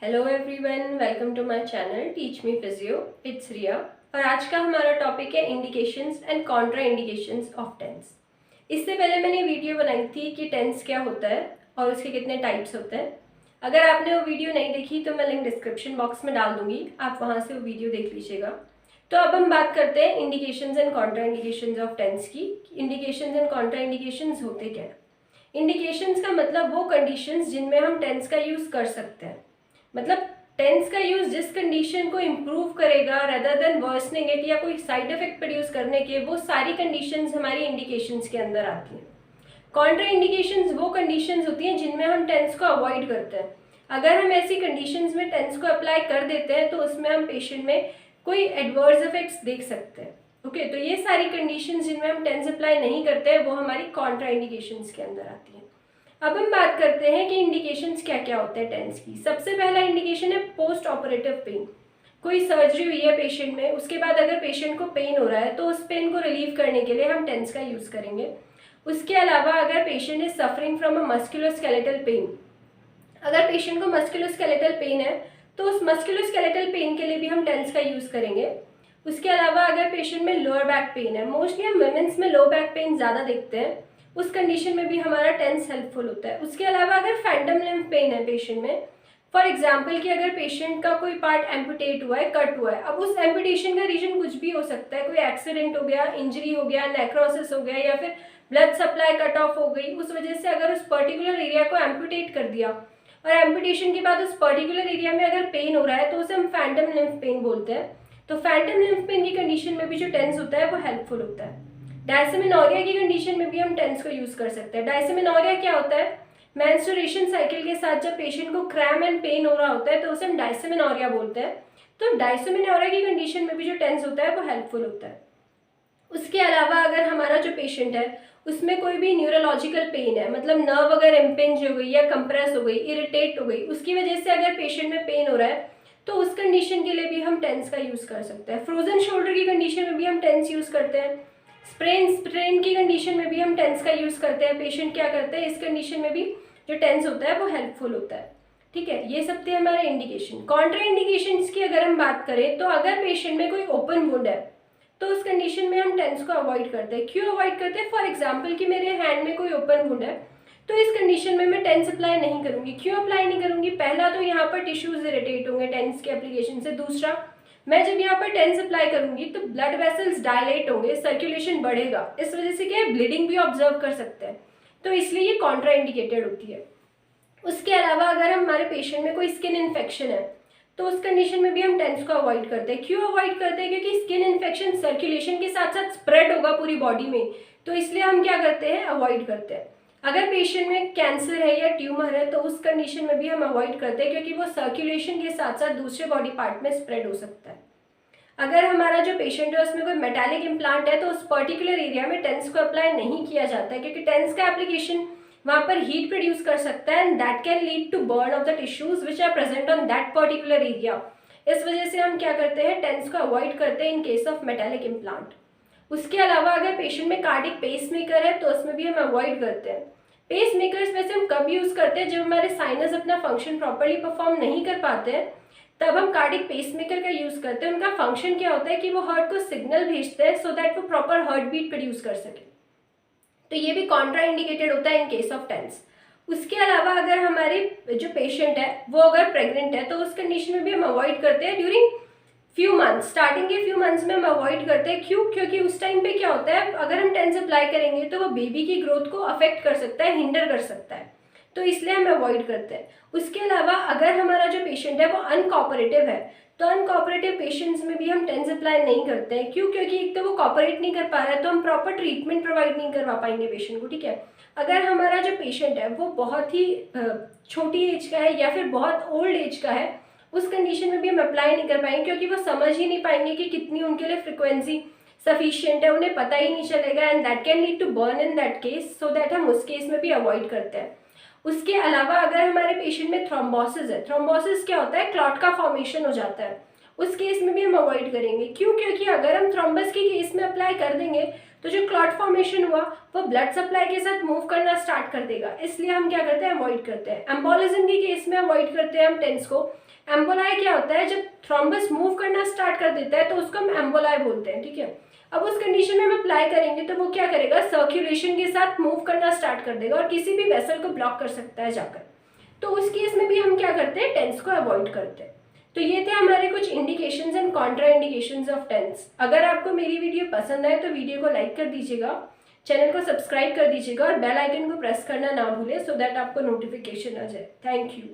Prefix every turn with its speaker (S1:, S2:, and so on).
S1: Hello everyone, welcome to my channel teach me physio. It's Riya और आज का हमारा टॉपिक है indications and contraindications of TENS. इससे पहले मैंने वीडियो बनाई थी कि टेंस क्या होता है और उसके कितने टाइप्स होते हैं। अगर आपने वो वीडियो नहीं देखी तो मैं लिंक डिस्क्रिप्शन बॉक्स में डाल दूंगी, आप वहाँ से वो वीडियो देख लीजिएगा। तो अब हम बात करते हैं indications and contraindications of TENS की। इंडिकेशंस एंड कॉन्ट्रा इंडिकेशंस होते क्या है। इंडिकेशंस का मतलब वो कंडीशंस जिनमें हम टेंस का यूज़ कर सकते हैं, मतलब टेंस का यूज जिस कंडीशन को इम्प्रूव करेगा रेदर देन वर्सनिंग इट या कोई साइड इफेक्ट प्रोड्यूस करने के, वो सारी कंडीशंस हमारी इंडिकेशंस के अंदर आती हैं। कॉन्ट्रा इंडिकेशंस वो कंडीशंस होती हैं जिनमें हम टेंस को अवॉइड करते हैं। अगर हम ऐसी कंडीशंस में टेंस को अप्लाई कर देते हैं तो उसमें हम पेशेंट में कोई एडवर्स इफेक्ट्स देख सकते हैं। ओके, तो ये सारी कंडीशंस जिनमें हम टेंस अप्लाई नहीं करते हैं वो हमारी कॉन्ट्रा इंडिकेशंस के अंदर आती हैं। अब हम बात करते हैं कि इंडिकेशंस क्या क्या होते हैं टेंस की। सबसे पहला इंडिकेशन है पोस्ट ऑपरेटिव पेन। कोई सर्जरी हुई है पेशेंट में, उसके बाद अगर पेशेंट को पेन हो रहा है तो उस पेन को रिलीव करने के लिए हम टेंस का यूज़ करेंगे। उसके अलावा अगर patient is suffering from a musculoskeletal pain, अगर पेशेंट को मस्कुलोस्केलेटल पेन है तो उस मस्कुलोस्केलेटल पेन के लिए भी हम टेंस का यूज़ करेंगे। उसके अलावा अगर पेशेंट में लोअर बैक पेन है, मोस्टली हम वुमेन्स में लो बैक पेन ज़्यादा देखते हैं, उस कंडीशन में भी हमारा टेंस हेल्पफुल होता है। उसके अलावा अगर फैंटम लिम्फ पेन है पेशेंट में, फॉर एग्जांपल कि अगर पेशेंट का कोई पार्ट एम्पुटेट हुआ है, कट हुआ है, अब उस एम्पुटेशन का रीजन कुछ भी हो सकता है, कोई एक्सीडेंट हो गया, इंजरी हो गया, नेक्रोसिस हो गया या फिर ब्लड सप्लाई कट ऑफ हो गई, उस वजह से अगर उस पर्टिकुलर एरिया को एम्पुटेट कर दिया और एम्पुटेशन के बाद उस पर्टिकुलर एरिया में अगर पेन हो रहा है तो उसे हम फैंटम लिम्फ पेन बोलते हैं। तो फैंटम लिम्फ पेन की कंडीशन में भी जो टेंस होता है वो हेल्पफुल होता है। डायसेमिनोरिया की कंडीशन में भी हम टेंस को यूज कर सकते हैं। डायसेमिनोरिया क्या होता है, मेंस्ट्रुएशन साइकिल के साथ जब पेशेंट को क्रैम एंड पेन हो रहा होता है तो उसे हम डायसेमिनोरिया बोलते हैं। तो डायसेमिनोरिया की कंडीशन में भी जो टेंस होता है वो हेल्पफुल होता है। उसके अलावा अगर हमारा जो पेशेंट है उसमें कोई भी न्यूरोलॉजिकल पेन है, मतलब नर्व अगर इम्पिंज हो गई या कंप्रेस हो गई, इरिटेट हो गई, उसकी वजह से अगर पेशेंट में पेन हो रहा है तो उस कंडीशन के लिए भी हम टेंस का यूज कर सकते हैं। फ्रोजन शोल्डर की कंडीशन में भी हम टेंस यूज करते हैं। स्ट्रेन की कंडीशन में भी हम टेंस का यूज करते हैं। पेशेंट क्या करते हैं, इस कंडीशन में भी जो टेंस होता है वो हेल्पफुल होता है। ठीक है, ये सब थे हमारे इंडिकेशन। कॉन्ट्रा इंडिकेशंस की अगर हम बात करें तो अगर पेशेंट में कोई ओपन वुंड है तो उस कंडीशन में हम टेंस को अवॉइड करते हैं। क्यों अवॉइड करते हैं, फॉर एग्जाम्पल कि मेरे हैंड में कोई ओपन वुंड है तो इस कंडीशन में मैं टेंस अप्लाई नहीं करूंगी। क्यों अप्लाई नहीं करूंगी, पहला तो यहाँ पर टिश्यूज इरिटेट होंगे टेंस के एप्लीकेशन से। दूसरा, मैं जब यहाँ पर टेंस अप्लाई करूंगी तो ब्लड वेसल्स डायलेट होंगे, सर्कुलेशन बढ़ेगा, इस वजह से क्या है, ब्लीडिंग भी ऑब्जर्व कर सकते हैं, तो इसलिए ये कॉन्ट्रा इंडिकेटेड होती है। उसके अलावा अगर हमारे पेशेंट में कोई स्किन इन्फेक्शन है तो उस कंडीशन में भी हम टेंस को अवॉइड करते हैं। क्यों अवॉइड करते हैं, क्योंकि स्किन इन्फेक्शन सर्कुलेशन के साथ साथ स्प्रेड होगा पूरी बॉडी में, तो इसलिए हम क्या करते हैं, अवॉइड करते हैं। अगर पेशेंट में कैंसर है या ट्यूमर है तो उस कंडीशन में भी हम अवॉइड करते हैं, क्योंकि वो सर्कुलेशन के साथ साथ दूसरे बॉडी पार्ट में स्प्रेड हो सकता है। अगर हमारा जो पेशेंट है उसमें कोई मेटालिक इम्प्लांट है तो उस पर्टिकुलर एरिया में टेंस को अप्लाई नहीं किया जाता है, क्योंकि टेंस का एप्लीकेशन वहाँ पर हीट प्रोड्यूस कर सकता है and that can lead to burn of the tissues which are present on that particular area. इस वजह से हम क्या करते हैं, टेंस को अवॉइड करते हैं in case of metallic implant. उसके अलावा अगर पेशेंट में कार्डिक पेस मेकर है तो उसमें भी हम अवॉइड करते हैं। पेस मेकर्स वैसे हम कब यूज करते हैं, जब हमारे साइनस अपना फंक्शन प्रॉपरली परफॉर्म नहीं कर पाते हैं तब हम कार्डिक पेसमेकर का यूज करते हैं। उनका फंक्शन क्या होता है कि वो हार्ट को सिग्नल भेजते हैं सो दैट वो प्रॉपर हार्ट बीट प्रोड्यूस कर सके, तो ये भी कॉन्ट्रा इंडिकेटेड होता है इन केस ऑफ टेंस। उसके अलावा अगर हमारे जो पेशेंट है वो अगर प्रेग्नेंट है तो उस कंडीशन में भी हम अवॉइड करते हैं ड्यूरिंग फ्यू मंथ्स। स्टार्टिंग के फ्यू मंथ्स में हम अवॉइड करते हैं। क्यों, क्योंकि उस टाइम पे क्या होता है, अगर हम टेंस अप्लाई करेंगे तो वो बेबी की ग्रोथ को अफेक्ट कर सकता है, हिंडर कर सकता है, तो इसलिए हम अवॉइड करते हैं। उसके अलावा अगर हमारा जो पेशेंट है वो अनकोऑपरेटिव है तो अनकोऑपरेटिव पेशेंट्स में भी हम टेंस अप्लाई नहीं करते हैं। क्यों, क्योंकि एक तो वो कॉपरेट नहीं कर पा रहा है तो हम प्रॉपर ट्रीटमेंट प्रोवाइड नहीं करवा पाएंगे पेशेंट को। ठीक है, अगर हमारा जो पेशेंट है वो बहुत ही छोटी एज का है या फिर बहुत ओल्ड एज का है, उस कंडीशन में भी हम अप्लाई नहीं कर पाएंगे, क्योंकि वो समझ ही नहीं पाएंगे कि कितनी उनके लिए फ्रिक्वेंसी सफिशिएंट है, उन्हें पता ही नहीं चलेगा and that can lead to burn in that case, so that हम उस केस में भी अवॉइड करते हैं। उसके अलावा अगर हमारे पेशेंट में थ्रोम्बोसिस है, थ्रोम्बोसिस क्या होता है, क्लॉट का फॉर्मेशन हो जाता है, उस केस में भी हम अवॉइड करेंगे। क्यों, क्योंकि अगर हम थ्रोम्बस के केस में अप्लाई कर देंगे तो जो क्लॉट फॉर्मेशन हुआ वो ब्लड सप्लाई के साथ मूव करना स्टार्ट कर देगा, इसलिए हम क्या करते हैं, अवॉइड करते हैं। एम्बोलिज्म के केस में अवॉइड करते हैं हम टेंस को, एम्बोलाई क्या होता है, जब थ्रोम्बस मूव करना स्टार्ट कर देता है तो उसको हम एम्बोलाई बोलते हैं, ठीक है। अब उस कंडीशन में हम अप्लाई करेंगे तो वो क्या करेगा, सर्कुलेशन के साथ मूव करना स्टार्ट कर देगा और किसी भी वेसल को ब्लॉक कर सकता है जाकर। तो उस केस में भी हम क्या करते हैं, टेंस को अवॉइड करते हैं। तो ये थे हमारे कुछ indications and contraindications of TENS. अगर आपको मेरी वीडियो पसंद आए तो वीडियो को लाइक कर दीजिएगा, चैनल को सब्सक्राइब कर दीजिएगा और बेल आइकन को प्रेस करना ना भूलें, सो दैट आपको नोटिफिकेशन आ जाए। Thank you.